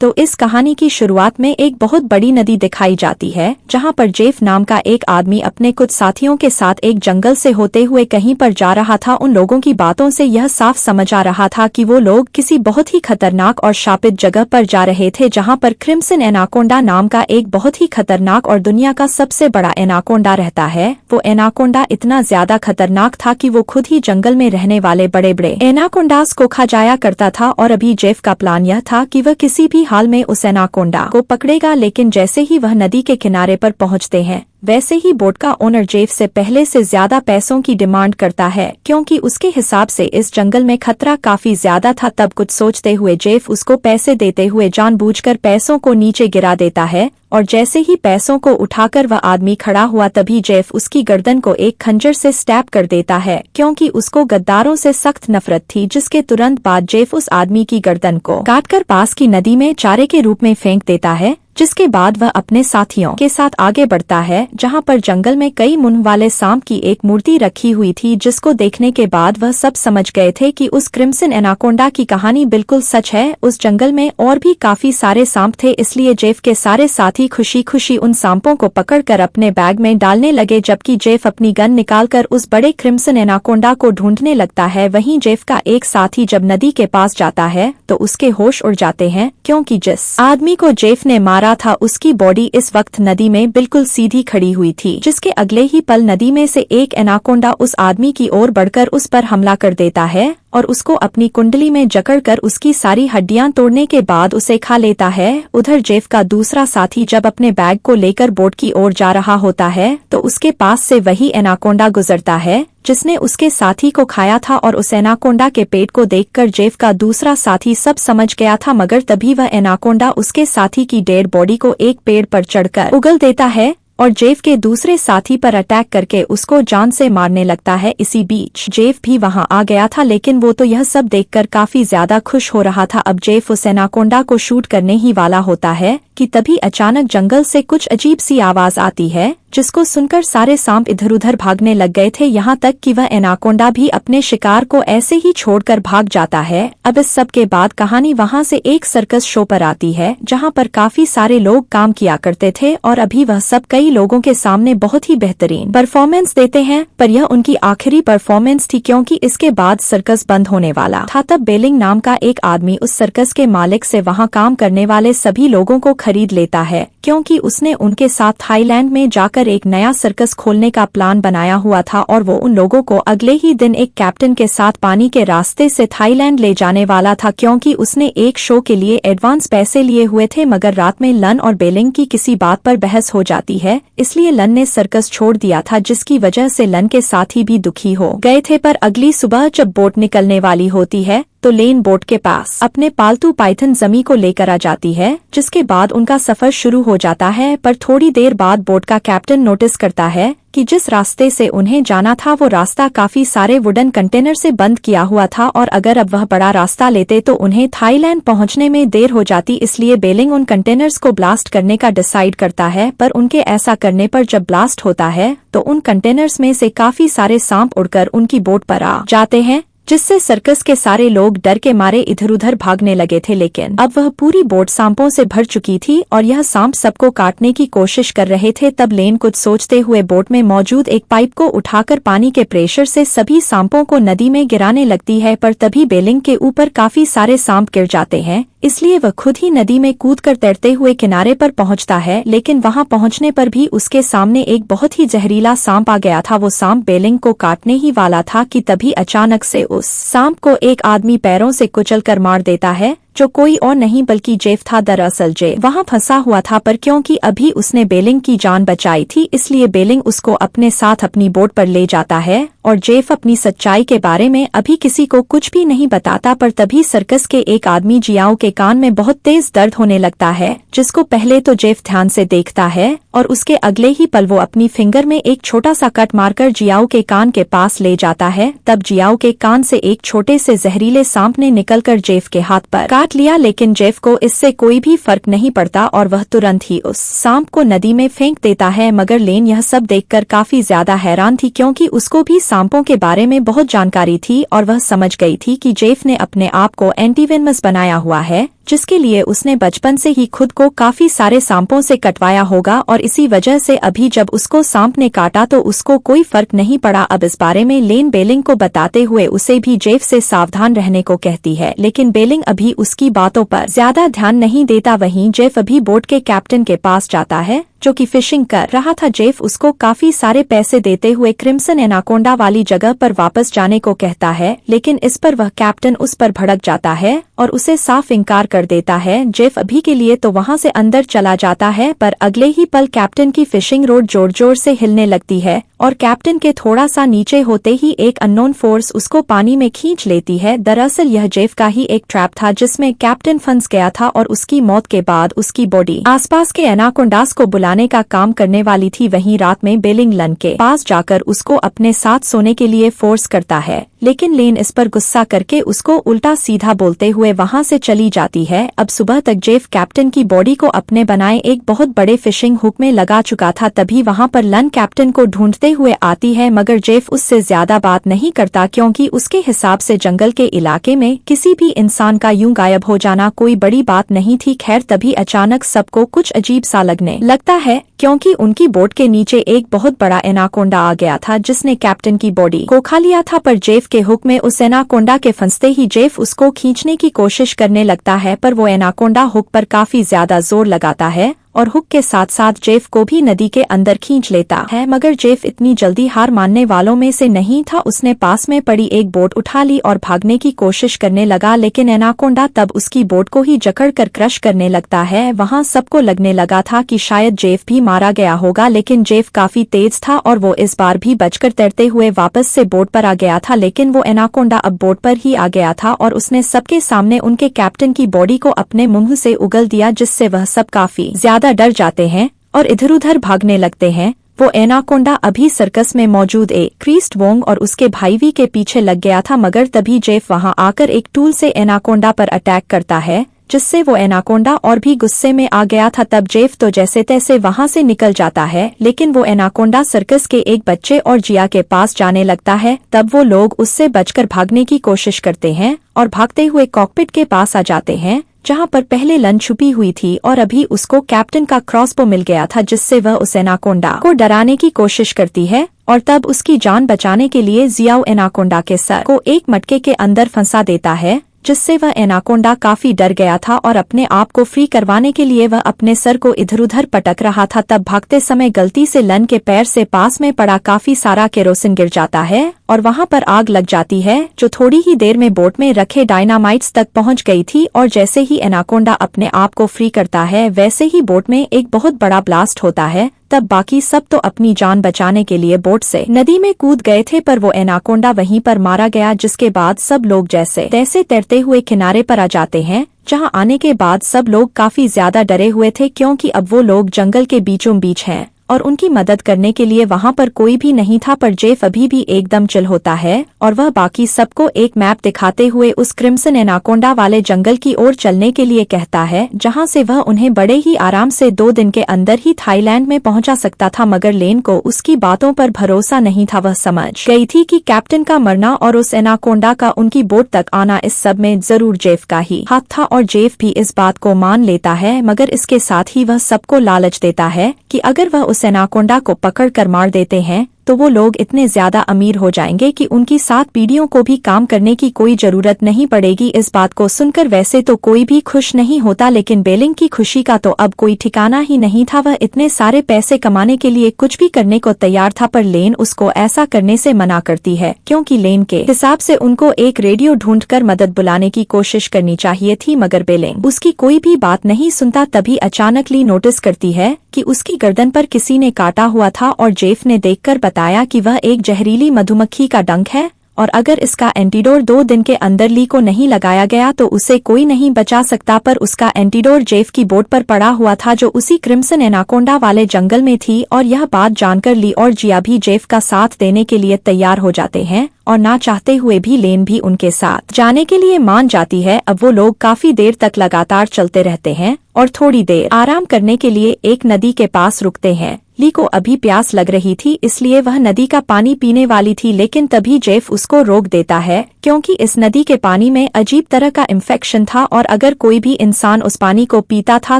तो इस कहानी की शुरुआत में एक बहुत बड़ी नदी दिखाई जाती है, जहां पर जेफ नाम का एक आदमी अपने कुछ साथियों के साथ एक जंगल से होते हुए कहीं पर जा रहा था। उन लोगों की बातों से यह साफ समझ आ रहा था कि वो लोग किसी बहुत ही खतरनाक और शापित जगह पर जा रहे थे, जहां पर क्रिम्सन एनाकोंडा नाम का एक बहुत ही खतरनाक और दुनिया का सबसे बड़ा एनाकोंडा रहता है। वो एनाकोंडा इतना ज्यादा खतरनाक था कि वो खुद ही जंगल में रहने वाले बड़े बड़े एनाकोंडास को खा जाया करता था। और अभी जेफ का प्लान यह था कि वह किसी भी हाल में उस एनाकोंडा को पकड़ेगा। लेकिन जैसे ही वह नदी के किनारे पर पहुंचते हैं, वैसे ही बोट का ओनर जेफ से पहले से ज्यादा पैसों की डिमांड करता है, क्योंकि उसके हिसाब से इस जंगल में खतरा काफी ज्यादा था। तब कुछ सोचते हुए जेफ उसको पैसे देते हुए जानबूझकर पैसों को नीचे गिरा देता है। और जैसे ही पैसों को उठाकर वह आदमी खड़ा हुआ, तभी जेफ उसकी गर्दन को एक खंजर से स्टैब कर देता है, क्योंकि उसको गद्दारों से सख्त नफरत थी। जिसके तुरंत बाद जेफ उस आदमी की गर्दन को काटकर पास की नदी में चारे के रूप में फेंक देता है। जिसके बाद वह अपने साथियों के साथ आगे बढ़ता है, जहां पर जंगल में कई मुंह वाले सांप की एक मूर्ति रखी हुई थी, जिसको देखने के बाद वह सब समझ गए थे कि उस क्रिम्सन एनाकोंडा की कहानी बिल्कुल सच है। उस जंगल में और भी काफी सारे सांप थे, इसलिए जेफ के सारे साथी खुशी खुशी उन सांपों को पकड़कर अपने बैग में डालने लगे, जबकि जेफ अपनी गन निकालकर उस बड़े क्रिम्सन एनाकोंडा को ढूंढने लगता है। वहीं जेफ का एक साथी जब नदी के पास जाता है तो उसके होश उड़ जाते हैं, क्योंकि जिस आदमी को जेफ ने मारा था उसकी बॉडी इस वक्त नदी में बिल्कुल सीधी खड़ी हुई थी। जिसके अगले ही पल नदी में से एक एनाकोंडा उस आदमी की ओर बढ़कर उस पर हमला कर देता है और उसको अपनी कुंडली में जकड़कर उसकी सारी हड्डियां तोड़ने के बाद उसे खा लेता है। उधर जेफ का दूसरा साथी जब अपने बैग को लेकर बोट की ओर जा रहा होता है तो उसके पास से वही एनाकोंडा गुजरता है जिसने उसके साथी को खाया था। और उस एनाकोंडा के पेट को देखकर जेफ का दूसरा साथी सब समझ गया था, मगर तभी वह एनाकोंडा उसके साथी की डेड बॉडी को एक पेड़ पर चढ़कर उगल देता है और जेफ के दूसरे साथी पर अटैक करके उसको जान से मारने लगता है। इसी बीच जेफ भी वहां आ गया था, लेकिन वो तो यह सब देखकर काफी ज्यादा खुश हो रहा था। अब जेफ उस एनाकोंडा को शूट करने ही वाला होता है कि तभी अचानक जंगल से कुछ अजीब सी आवाज आती है, जिसको सुनकर सारे सांप इधर उधर भागने लग गए थे। यहाँ तक कि वह एनाकोंडा भी अपने शिकार को ऐसे ही छोड़कर भाग जाता है। अब इस सब के बाद कहानी वहाँ से एक सर्कस शो पर आती है, जहाँ पर काफी सारे लोग काम किया करते थे और अभी वह सब कई लोगों के सामने बहुत ही बेहतरीन परफॉर्मेंस देते हैं। पर यह उनकी आखिरी परफॉर्मेंस थी, क्योंकि इसके बाद सर्कस बंद होने वाला था। तब बेलिंग नाम का एक आदमी उस सर्कस के मालिक से वहाँ काम करने वाले सभी लोगों को खरीद लेता है, क्योंकि उसने उनके साथ थाईलैंड में जाकर एक नया सर्कस खोलने का प्लान बनाया हुआ था। और वो उन लोगों को अगले ही दिन एक कैप्टन के साथ पानी के रास्ते से थाईलैंड ले जाने वाला था, क्योंकि उसने एक शो के लिए एडवांस पैसे लिए हुए थे। मगर रात में लन और बेलिंग की किसी बात पर बहस हो जाती है, इसलिए लन ने सर्कस छोड़ दिया था, जिसकी वजह से लन के साथी भी दुखी हो गए थे। पर अगली सुबह जब बोट निकलने वाली होती है तो लेन बोट के पास अपने पालतू पाइथन जमी को लेकर आ जाती है, जिसके बाद उनका सफर शुरू हो जाता है। पर थोड़ी देर बाद बोट का कैप्टन नोटिस करता है कि जिस रास्ते से उन्हें जाना था वो रास्ता काफी सारे वुडन कंटेनर से बंद किया हुआ था, और अगर अब वह बड़ा रास्ता लेते तो उन्हें थाईलैंड पहुंचने में देर हो जाती। इसलिए बेलिंग उन कंटेनर्स को ब्लास्ट करने का डिसाइड करता है। पर उनके ऐसा करने पर जब ब्लास्ट होता है तो उन कंटेनर्स में से काफी सारे सांप उड़कर उनकी बोट पर आ जाते हैं, जिससे सर्कस के सारे लोग डर के मारे इधर उधर भागने लगे थे। लेकिन अब वह पूरी बोट सांपों से भर चुकी थी और यह सांप सबको काटने की कोशिश कर रहे थे। तब लेन कुछ सोचते हुए बोट में मौजूद एक पाइप को उठाकर पानी के प्रेशर से सभी सांपों को नदी में गिराने लगती है। पर तभी बेलिंग के ऊपर काफी सारे सांप गिर जाते हैं, इसलिए वह खुद ही नदी में कूदकर तैरते हुए किनारे पर पहुंचता है। लेकिन वहां पहुंचने पर भी उसके सामने एक बहुत ही जहरीला सांप आ गया था। वो सांप बेलिंग को काटने ही वाला था कि तभी अचानक से उस सांप को एक आदमी पैरों से कुचलकर मार देता है, जो कोई और नहीं बल्कि जेफ था। दरअसल जेफ वहां फंसा हुआ था, पर क्योंकि अभी उसने बेलिंग की जान बचाई थी, इसलिए बेलिंग उसको अपने साथ अपनी बोट पर ले जाता है। और जेफ अपनी सच्चाई के बारे में अभी किसी को कुछ भी नहीं बताता। पर तभी सर्कस के एक आदमी जियाओ के कान में बहुत तेज दर्द होने लगता है, जिसको पहले तो जेफ ध्यान से देखता है और उसके अगले ही पल वो अपनी फिंगर में एक छोटा सा कट मारकर जियाओ के कान के पास ले जाता है। तब जियाओ के कान से एक छोटे से जहरीले सांप ने निकलकर जेफ के हाथ पर काट लिया, लेकिन जेफ को इससे कोई भी फर्क नहीं पड़ता और वह तुरंत ही उस सांप को नदी में फेंक देता है। मगर लेन यह सब देखकर काफी ज्यादा हैरान थी, क्योंकि उसको भी सांपों के बारे में बहुत जानकारी थी और वह समझ गई थी कि जेफ ने अपने आप को एंटीवेनमस बनाया हुआ है, जिसके लिए उसने बचपन से ही खुद को काफी सारे सांपों से कटवाया होगा और इसी वजह से अभी जब उसको सांप ने काटा तो उसको कोई फर्क नहीं पड़ा। अब इस बारे में लेन बेलिंग को बताते हुए उसे भी जेफ से सावधान रहने को कहती है, लेकिन बेलिंग अभी उसकी बातों पर ज्यादा ध्यान नहीं देता। वहीं जेफ अभी बोट के कैप्टन के पास जाता है जो कि फिशिंग कर रहा था। जेफ उसको काफी सारे पैसे देते हुए क्रिम्सन एनाकोंडा वाली जगह पर वापस जाने को कहता है, लेकिन इस पर वह कैप्टन उस पर भड़क जाता है और उसे साफ इनकार कर देता है। जेफ अभी के लिए तो वहां से अंदर चला जाता है, पर अगले ही पल कैप्टन की फिशिंग रोड जोर जोर से हिलने लगती है और कैप्टन के थोड़ा सा नीचे होते ही एक अननोन फोर्स उसको पानी में खींच लेती है। दरअसल यह जेफ का ही एक ट्रैप था जिसमें कैप्टन फंस गया था और उसकी मौत के बाद उसकी बॉडी आसपास के एनाकोंडास को बुलाने का काम करने वाली थी। वहीं रात में बेलिंग लन के पास जाकर उसको अपने साथ सोने के लिए फोर्स करता है, लेकिन लेन इस पर गुस्सा करके उसको उल्टा सीधा बोलते हुए वहां से चली जाती है। अब सुबह तक जेफ कैप्टन की बॉडी को अपने बनाए एक बहुत बड़े फिशिंग हुक में लगा चुका था। तभी वहां पर लन कैप्टन को ढूंढते हुए आती है, मगर जेफ उससे ज्यादा बात नहीं करता क्योंकि उसके हिसाब से जंगल के इलाके में किसी भी इंसान का यूं गायब हो जाना कोई बड़ी बात नहीं थी। खैर तभी अचानक सबको कुछ अजीब सा लगने लगता है क्योंकि उनकी बोट के नीचे एक बहुत बड़ा एनाकोंडा आ गया था जिसने कैप्टन की बॉडी को खा लिया था। पर जेफ के हुक में उस एनाकोंडा के फंसते ही जेफ उसको खींचने की कोशिश करने लगता है, पर वो एनाकोंडा हुक पर काफी ज्यादा जोर लगाता है और हुक के साथ साथ जेफ को भी नदी के अंदर खींच लेता है। मगर जेफ इतनी जल्दी हार मानने वालों में से नहीं था। उसने पास में पड़ी एक बोट उठा ली और भागने की कोशिश करने लगा, लेकिन एनाकोंडा तब उसकी बोट को ही जकड़ कर क्रश करने लगता है। वहां सबको लगने लगा था कि शायद जेफ भी मारा गया होगा, लेकिन जेफ काफी तेज था और वो इस बार भी बचकर तैरते हुए वापस से बोट पर आ गया था। लेकिन वो एनाकोंडा अब बोट पर ही आ गया था और उसने सबके सामने उनके कैप्टन की बॉडी को अपने मुंह से उगल दिया, जिससे वह सब काफी ज्यादा डर जाते हैं और इधर उधर भागने लगते हैं। वो एनाकोंडा अभी सर्कस में मौजूद एक क्रीस्ट वोंग और उसके भाईवी के पीछे लग गया था, मगर तभी जेफ वहां आकर एक टूल से एनाकोंडा पर अटैक करता है, जिससे वो एनाकोंडा और भी गुस्से में आ गया था। तब जेफ तो जैसे तैसे वहां से निकल जाता है, लेकिन वो एनाकोंडा सर्कस के एक बच्चे और जिया के पास जाने लगता है। तब वो लोग उससे बचकर भागने की कोशिश करते हैं और भागते हुए कॉकपिट के पास आ जाते हैं जहां पर पहले लन छुपी हुई थी और अभी उसको कैप्टन का क्रॉसबो मिल गया था, जिससे वह उस एनाकोंडा को डराने की कोशिश करती है और तब उसकी जान बचाने के लिए जियाओ एनाकोंडा के सर को एक मटके के अंदर फंसा देता है, जिससे वह एनाकोंडा काफी डर गया था और अपने आप को फ्री करवाने के लिए वह अपने सर को इधर उधर पटक रहा था। तब भागते समय गलती से लन के पैर से पास में पड़ा काफी सारा केरोसिन गिर जाता है और वहां पर आग लग जाती है, जो थोड़ी ही देर में बोट में रखे डायनामाइट्स तक पहुंच गई थी। और जैसे ही एनाकोंडा अपने आप को फ्री करता है, वैसे ही बोट में एक बहुत बड़ा ब्लास्ट होता है। तब बाकी सब तो अपनी जान बचाने के लिए बोट से नदी में कूद गए थे, पर वो एनाकोंडा वहीं पर मारा गया, जिसके बाद सब लोग जैसे तैसे तैरते हुए किनारे पर आ जाते हैं, जहां आने के बाद सब लोग काफी ज्यादा डरे हुए थे क्योंकि अब वो लोग जंगल के बीचों बीच हैं और उनकी मदद करने के लिए वहां पर कोई भी नहीं था। पर जेफ अभी भी एकदम चिल होता है और वह बाकी सबको एक मैप दिखाते हुए उस क्रिम्सन एनाकोंडा वाले जंगल की ओर चलने के लिए कहता है, जहां से वह उन्हें बड़े ही आराम से 2 दिन के अंदर ही थाईलैंड में पहुंचा सकता था। मगर लेन को उसकी बातों पर भरोसा नहीं था। वह समझ गई थी कि कैप्टन का मरना और उस एनाकोंडा का उनकी बोट तक आना इस सब में जरूर जेफ का ही हाथ था और जेफ भी इस बात को मान लेता है। मगर इसके साथ ही वह सबको लालच देता है कि अगर वह उस एनाकोंडा को पकड़ कर मार देते हैं तो वो लोग इतने ज्यादा अमीर हो जाएंगे कि उनकी 7 पीढ़ियों को भी काम करने की कोई जरूरत नहीं पड़ेगी। इस बात को सुनकर वैसे तो कोई भी खुश नहीं होता, लेकिन बेलिंग की खुशी का तो अब कोई ठिकाना ही नहीं था। वह इतने सारे पैसे कमाने के लिए कुछ भी करने को तैयार था, पर लेन उसको ऐसा करने से मना करती है क्योंकि लेन के हिसाब से उनको एक रेडियो ढूंढकर मदद बुलाने की कोशिश करनी चाहिए थी। मगर बेलिंग उसकी कोई भी बात नहीं सुनता। तभी अचानक ली नोटिस करती है कि उसकी गर्दन पर किसी ने काटा हुआ था और जेफ ने देखकर बताया कि वह एक जहरीली मधुमक्खी का डंक है और अगर इसका एंटीडोर 2 दिन के अंदर ली को नहीं लगाया गया तो उसे कोई नहीं बचा सकता। पर उसका एंटीडोर जेफ की बोट पर पड़ा हुआ था, जो उसी क्रिम्सन एनाकोंडा वाले जंगल में थी। और यह बात जानकर ली और जिया भी जेफ का साथ देने के लिए तैयार हो जाते हैं और ना चाहते हुए भी लेन भी उनके साथ जाने के लिए मान जाती है। अब वो लोग काफी देर तक लगातार चलते रहते हैं और थोड़ी देर आराम करने के लिए एक नदी के पास रुकते हैं। ली को अभी प्यास लग रही थी, इसलिए वह नदी का पानी पीने वाली थी, लेकिन तभी जेफ उसको रोक देता है क्योंकि इस नदी के पानी में अजीब तरह का इन्फेक्शन था और अगर कोई भी इंसान उस पानी को पीता था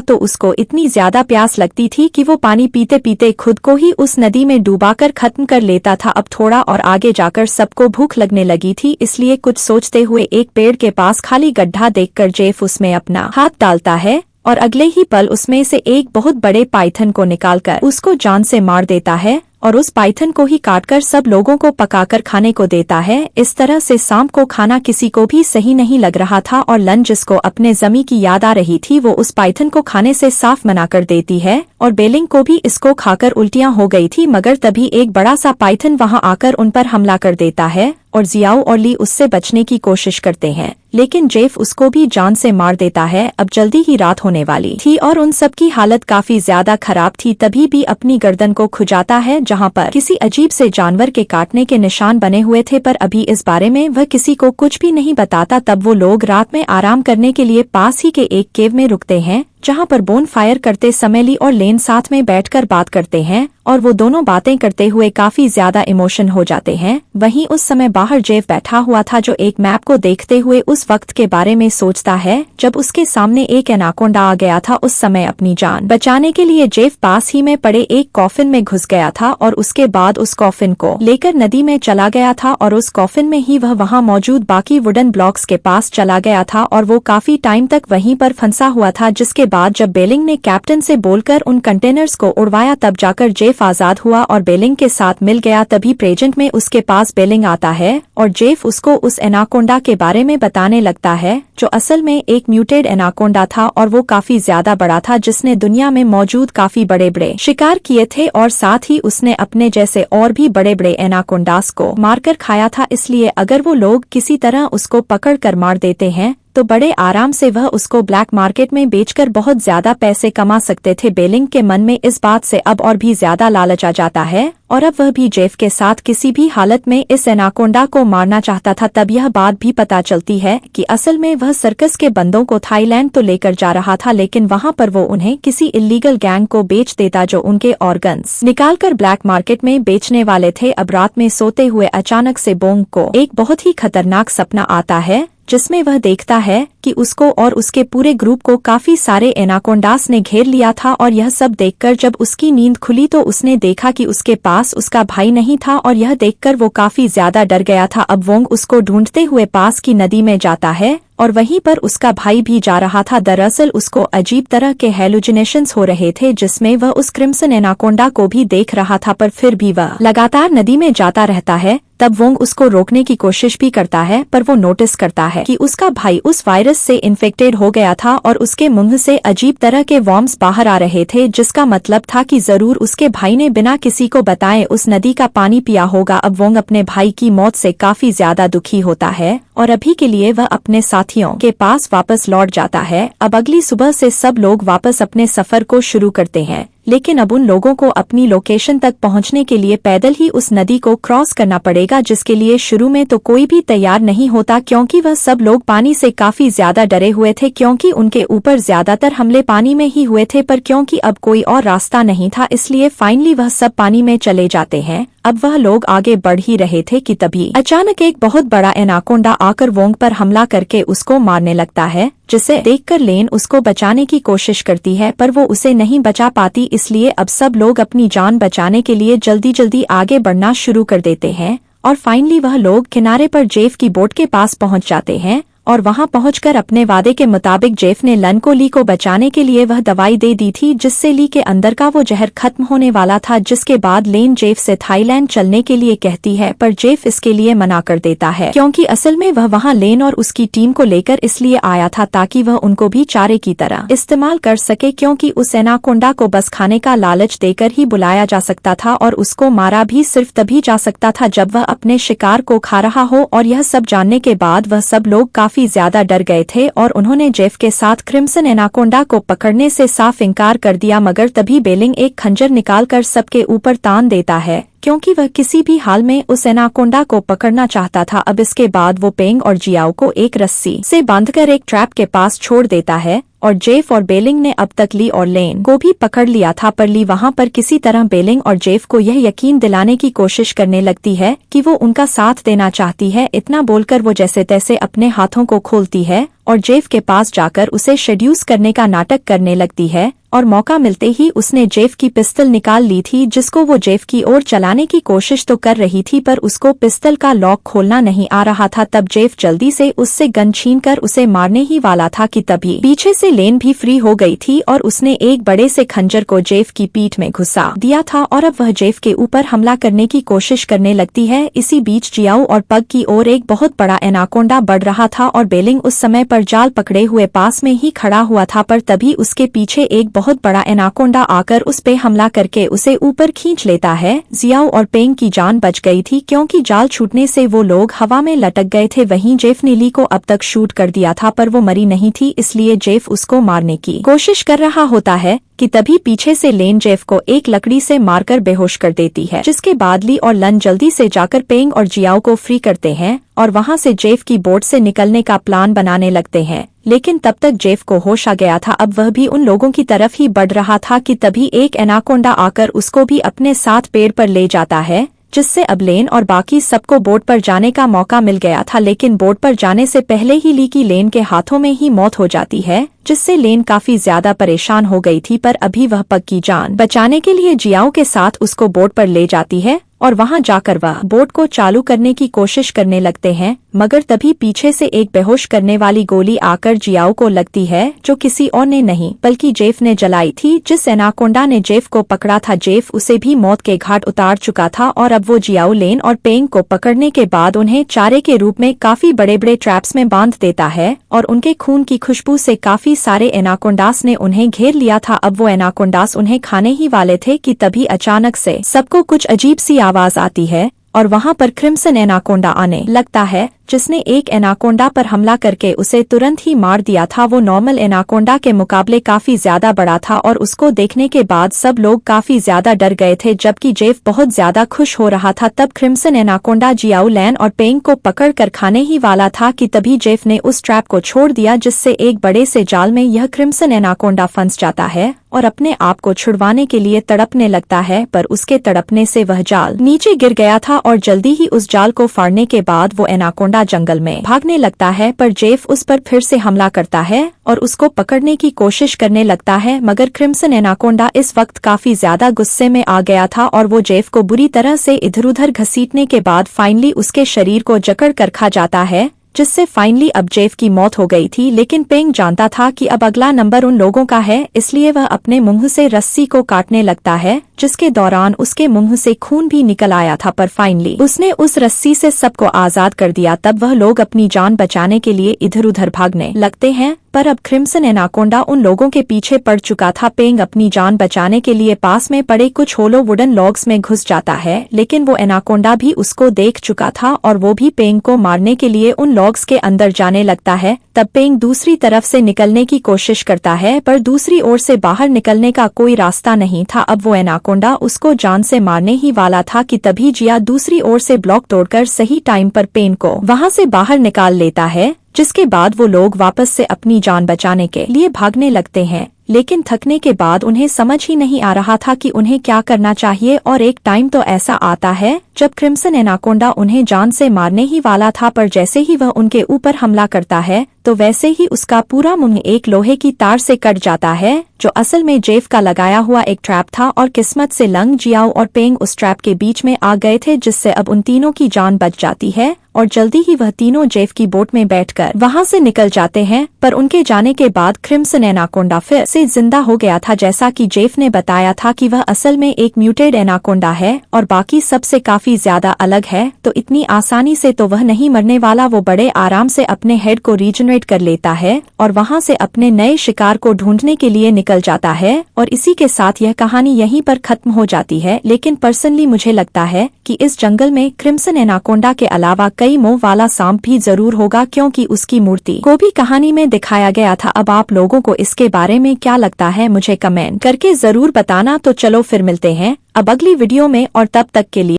तो उसको इतनी ज्यादा प्यास लगती थी कि वो पानी पीते पीते खुद को ही उस नदी में डूबाकर खत्म कर लेता था। अब थोड़ा और आगे जाकर सबको भूख लगने लगी थी, इसलिए कुछ सोचते हुए एक पेड़ के पास खाली गड्ढा देखकर जेफ उसमें अपना हाथ डालता है और अगले ही पल उसमें से एक बहुत बड़े पाइथन को निकालकर उसको जान से मार देता है और उस पाइथन को ही काटकर सब लोगों को पकाकर खाने को देता है। इस तरह से शाम को खाना किसी को भी सही नहीं लग रहा था और लन जिसको अपने जमी की याद आ रही थी वो उस पाइथन को खाने से साफ मना कर देती है और बेलिंग को भी इसको खाकर उल्टियां हो गई थी, मगर तभी एक बड़ा सा पाइथन वहां आकर उन पर हमला कर देता है और जियाओ और ली उससे बचने की कोशिश करते हैं, लेकिन जेफ उसको भी जान से मार देता है। अब जल्दी ही रात होने वाली थी और उन सबकी हालत काफी ज्यादा खराब थी, तभी भी अपनी गर्दन को खुजाता है जहां पर किसी अजीब से जानवर के काटने के निशान बने हुए थे, पर अभी इस बारे में वह किसी को कुछ भी नहीं बताता। तब वो लोग रात में आराम करने के लिए पास ही के एक केव में रुकते हैं जहां पर बोन फायर करते समय ली और लेन साथ में बैठकर बात करते हैं और वो दोनों बातें करते हुए काफी ज्यादा इमोशन हो जाते हैं। वहीं उस समय बाहर जेफ बैठा हुआ था जो एक मैप को देखते हुए उस वक्त के बारे में सोचता है जब उसके सामने एक एनाकोंडा आ गया था। उस समय अपनी जान बचाने के लिए जेफ पास ही में पड़े एक कॉफिन में घुस गया था और उसके बाद उस कॉफिन को लेकर नदी में चला गया था और उस कॉफिन में ही वह वहां मौजूद बाकी वुडन ब्लॉक्स के पास चला गया था और वो काफी टाइम तक वहीं पर फंसा हुआ था, जिसके बाद जब बेलिंग ने कैप्टन से बोलकर उन कंटेनर्स को उड़वाया तब जाकर जेफ आजाद हुआ और बेलिंग के साथ मिल गया। तभी प्रेजेंट में उसके पास बेलिंग आता है और जेफ उसको उस एनाकोंडा के बारे में बताने लगता है जो असल में एक म्यूटेड एनाकोंडा था और वो काफी ज्यादा बड़ा था, जिसने दुनिया में मौजूद काफी बड़े बड़े शिकार किए थे और साथ ही उसने अपने जैसे और भी बड़े बड़े एनाकोंडास को मारकर खाया था। इसलिए अगर वो लोग किसी तरह उसको पकड़ कर मार देते हैं तो बड़े आराम से वह उसको ब्लैक मार्केट में बेचकर बहुत ज्यादा पैसे कमा सकते थे। बेलिंग के मन में इस बात से अब और भी ज्यादा लालच आ जाता है और अब वह भी जेफ के साथ किसी भी हालत में इस एनाकोंडा को मारना चाहता था। तब यह बात भी पता चलती है कि असल में वह सर्कस के बंदों को थाईलैंड तो लेकर जा रहा था, लेकिन वहां पर वो उन्हें किसी इल्लीगल गैंग को बेच देता जो उनके ऑर्गन्स निकालकर ब्लैक मार्केट में बेचने वाले थे। अब रात में सोते हुए अचानक से बोंग को एक बहुत ही खतरनाक सपना आता है जिसमें वह देखता है कि उसको और उसके पूरे ग्रुप को काफी सारे एनाकोंडास ने घेर लिया था और यह सब देखकर जब उसकी नींद खुली तो उसने देखा कि उसके पास उसका भाई नहीं था और यह देखकर वो काफी ज्यादा डर गया था। अब वोंग उसको ढूंढते हुए पास की नदी में जाता है और वहीं पर उसका भाई भी जा रहा था। दरअसल उसको अजीब तरह के हेलुसिनेशंस हो रहे थे जिसमें वह उस क्रिम्सन एनाकोंडा को भी देख रहा था, पर फिर भी वह लगातार नदी में जाता रहता है। तब वोंग उसको रोकने की कोशिश भी करता है पर वो नोटिस करता है कि उसका भाई उस वायरस से इन्फेक्टेड हो गया था और उसके मुंह से अजीब तरह के वॉर्म्स बाहर आ रहे थे, जिसका मतलब था कि जरूर उसके भाई ने बिना किसी को बताए उस नदी का पानी पिया होगा। अब वोंग अपने भाई की मौत से काफी ज्यादा दुखी होता है और अभी के लिए वह अपने साथियों के पास वापस लौट जाता है। अब अगली सुबह से सब लोग वापस अपने सफर को शुरू करते हैं, लेकिन अब उन लोगों को अपनी लोकेशन तक पहुंचने के लिए पैदल ही उस नदी को क्रॉस करना पड़ेगा, जिसके लिए शुरू में तो कोई भी तैयार नहीं होता क्योंकि वह सब लोग पानी से काफी ज्यादा डरे हुए थे क्योंकि उनके ऊपर ज्यादातर हमले पानी में ही हुए थे। पर क्योंकि अब कोई और रास्ता नहीं था इसलिए फाइनली वह सब पानी में चले जाते हैं। अब वह लोग आगे बढ़ ही रहे थे कि तभी अचानक एक बहुत बड़ा एनाकोंडा आकर वोंग पर हमला करके उसको मारने लगता है, जिसे देखकर लेन उसको बचाने की कोशिश करती है पर वो उसे नहीं बचा पाती। इसलिए अब सब लोग अपनी जान बचाने के लिए जल्दी जल्दी आगे बढ़ना शुरू कर देते हैं और फाइनली वह लोग किनारे पर जेफ की बोट के पास पहुंच जाते हैं और वहां पहुंचकर अपने वादे के मुताबिक जेफ ने लन को ली को बचाने के लिए वह दवाई दे दी थी जिससे ली के अंदर का वो जहर खत्म होने वाला था। जिसके बाद लेन जेफ से थाईलैंड चलने के लिए कहती है पर जेफ इसके लिए मना कर देता है क्योंकि असल में वह वहां लेन और उसकी टीम को लेकर इसलिए आया था ताकि वह उनको भी चारे की तरह इस्तेमाल कर सके, क्योंकि उस एनाकोंडा को बस खाने का लालच देकर ही बुलाया जा सकता था और उसको मारा भी सिर्फ तभी जा सकता था जब वह अपने शिकार को खा रहा हो। और यह सब जानने के बाद वह सब लोग काफी ज्यादा डर गए थे और उन्होंने जेफ के साथ क्रिम्सन एनाकोंडा को पकड़ने से साफ इनकार कर दिया। मगर तभी बेलिंग एक खंजर निकालकर सबके ऊपर तान देता है क्योंकि वह किसी भी हाल में उस एनाकोंडा को पकड़ना चाहता था। अब इसके बाद वो पेंग और जियाओ को एक रस्सी से बांधकर एक ट्रैप के पास छोड़ देता है और जेफ और बेलिंग ने अब तक ली और लेन को भी पकड़ लिया था, पर ली वहां पर किसी तरह बेलिंग और जेफ को यह यकीन दिलाने की कोशिश करने लगती है कि वो उनका साथ देना चाहती है। इतना बोलकर वो जैसे तैसे अपने हाथों को खोलती है और जेफ के पास जाकर उसे सेड्यूस करने का नाटक करने लगती है, और मौका मिलते ही उसने जेफ की पिस्तल निकाल ली थी, जिसको वो जेफ की ओर चलाने की कोशिश तो कर रही थी पर उसको पिस्तल का लॉक खोलना नहीं आ रहा था। तब जेफ जल्दी से उससे गन छीनकर उसे मारने ही वाला था कि तभी पीछे से लेन भी फ्री हो गई थी और उसने एक बड़े से खंजर को जेफ की पीठ में घुसा दिया था और अब वह जेफ के ऊपर हमला करने की कोशिश करने लगती है। इसी बीच जियाओ और पग की ओर एक बहुत बड़ा एनाकोंडा बढ़ रहा था और बेलिंग उस समय पर जाल पकड़े हुए पास में ही खड़ा हुआ था, पर तभी उसके पीछे एक बहुत बड़ा एनाकोंडा आकर उस पे हमला करके उसे ऊपर खींच लेता है। जियाओ और पेंग की जान बच गई थी क्योंकि जाल छूटने से वो लोग हवा में लटक गए थे। वहीं जेफ ने ली को अब तक शूट कर दिया था पर वो मरी नहीं थी, इसलिए जेफ उसको मारने की कोशिश कर रहा होता है कि तभी पीछे से लेन जेफ को एक लकड़ी से मारकर बेहोश कर देती है, जिसके बाद ली और लन जल्दी से जाकर पेंग और जियाओ को फ्री करते हैं और वहां से जेफ की बोट से निकलने का प्लान बनाने लगते हैं। लेकिन तब तक जेफ को होश आ गया था, अब वह भी उन लोगों की तरफ ही बढ़ रहा था कि तभी एक एनाकोंडा आकर उसको भी अपने साथ पेड़ पर ले जाता है, जिससे अब लेन और बाकी सबको बोट पर जाने का मौका मिल गया था। लेकिन बोट पर जाने से पहले ही ली की लेन के हाथों में ही मौत हो जाती है, जिससे लेन काफी ज्यादा परेशान हो गई थी, पर अभी वह पग की जान बचाने के लिए जियाओ के साथ उसको बोट पर ले जाती है और वहां जाकर वह बोट को चालू करने की कोशिश करने लगते हैं, मगर तभी पीछे से एक बेहोश करने वाली गोली आकर जियाओ को लगती है, जो किसी और ने नहीं बल्कि जेफ ने जलाई थी। जिस एनाकोंडा ने जेफ को पकड़ा था, जेफ उसे भी मौत के घाट उतार चुका था और अब वो जियाओ, लेन और पेंग को पकड़ने के बाद उन्हें चारे के रूप में काफी बड़े बड़े ट्रैप्स में बांध देता है और उनके खून की खुशबू से काफी सारे एनाकोंडास ने उन्हें घेर लिया था। अब वो एनाकोंडास उन्हें खाने ही वाले थे कि तभी अचानक से सबको कुछ अजीब सी आवाज आती है और वहां पर क्रिम्सन एनाकोंडा आने लगता है, जिसने एक एनाकोंडा पर हमला करके उसे तुरंत ही मार दिया था। वो नॉर्मल एनाकोंडा के मुकाबले काफी ज्यादा बड़ा था और उसको देखने के बाद सब लोग काफी ज्यादा डर गए थे, जबकि जेफ बहुत ज्यादा खुश हो रहा था। तब क्रिम्सन एनाकोंडा जियाओ, लैन और पेंग को पकड़ कर खाने ही वाला था कि तभी जेफ ने उस ट्रैप को छोड़ दिया, जिससे एक बड़े से जाल में यह क्रिम्सन एनाकोंडा फंस जाता है और अपने आप को छुड़वाने के लिए तड़पने लगता है, पर उसके तड़पने से वह जाल नीचे गिर गया था और जल्दी ही उस जाल को फाड़ने के बाद वो एनाकोंडा जंगल में भागने लगता है, पर जेफ उस पर फिर से हमला करता है और उसको पकड़ने की कोशिश करने लगता है, मगर क्रिम्सन एनाकोंडा इस वक्त काफी ज्यादा गुस्से में आ गया था और वो जेफ को बुरी तरह से इधर-उधर घसीटने के बाद फाइनली उसके शरीर को जकड़ कर खा जाता है, जिससे फाइनली अब जेफ की मौत हो गई थी। लेकिन पेंग जानता था कि अब अगला नंबर उन लोगों का है, इसलिए वह अपने मुंह से रस्सी को काटने लगता है, जिसके दौरान उसके मुंह से खून भी निकल आया था, पर फाइनली उसने उस रस्सी से सबको आजाद कर दिया। तब वह लोग अपनी जान बचाने के लिए इधर-उधर भागने लगते हैं, पर अब क्रिम्सन एनाकोंडा उन लोगों के पीछे पड़ चुका था। पेंग अपनी जान बचाने के लिए पास में पड़े कुछ होलो वुडन लॉग्स में घुस जाता है, लेकिन वो एनाकोंडा भी उसको देख चुका था और वो भी पेंग को मारने के लिए उन लॉग्स के अंदर जाने लगता है। तब पेंग दूसरी तरफ से निकलने की कोशिश करता है, पर दूसरी ओर से बाहर निकलने का कोई रास्ता नहीं था। अब वो एनाकोंडा उसको जान से मारने ही वाला था कि तभी जिया दूसरी ओर से ब्लॉक तोड़कर सही टाइम पर पेंग को वहां से बाहर निकाल लेता है, जिसके बाद वो लोग वापस से अपनी जान बचाने के लिए भागने लगते हैं। लेकिन थकने के बाद उन्हें समझ ही नहीं आ रहा था कि उन्हें क्या करना चाहिए और एक टाइम तो ऐसा आता है जब क्रिम्सन एनाकोंडा उन्हें जान से मारने ही वाला था, पर जैसे ही वह उनके ऊपर हमला करता है तो वैसे ही उसका पूरा मुंह एक लोहे की तार से कट जाता है, जो असल में जेफ का लगाया हुआ एक ट्रैप था और किस्मत से लंग, जियाओ और पेंग उस ट्रैप के बीच में आ गए थे, जिससे अब उन तीनों की जान बच जाती है और जल्दी ही वह तीनों जेफ की बोट में बैठकर वहां से निकल जाते हैं। पर उनके जाने के बाद क्रिम्सन एनाकोंडा फिर से जिंदा हो गया था, जैसा कि जेफ ने बताया था कि वह असल में एक म्यूटेड एनाकोंडा है और बाकी सबसे काफी ज्यादा अलग है, तो इतनी आसानी से तो वह नहीं मरने वाला। वो बड़े आराम से अपने हेड को रीजनरेट कर लेता है और वहां से अपने नए शिकार को ढूंढने के लिए निकल जाता है। और इसी के साथ यह कहानी यहीं पर खत्म हो जाती है। लेकिन पर्सनली मुझे लगता है कि इस जंगल में क्रिम्सन एनाकोंडा के अलावा कई मुंह वाला सांप भी जरूर होगा, क्योंकि उसकी मूर्ति को भी कहानी में दिखाया गया था। अब आप लोगों को इसके बारे में क्या लगता है मुझे कमेंट करके जरूर बताना। तो चलो फिर मिलते हैं अब अगली वीडियो में, और तब तक के लिए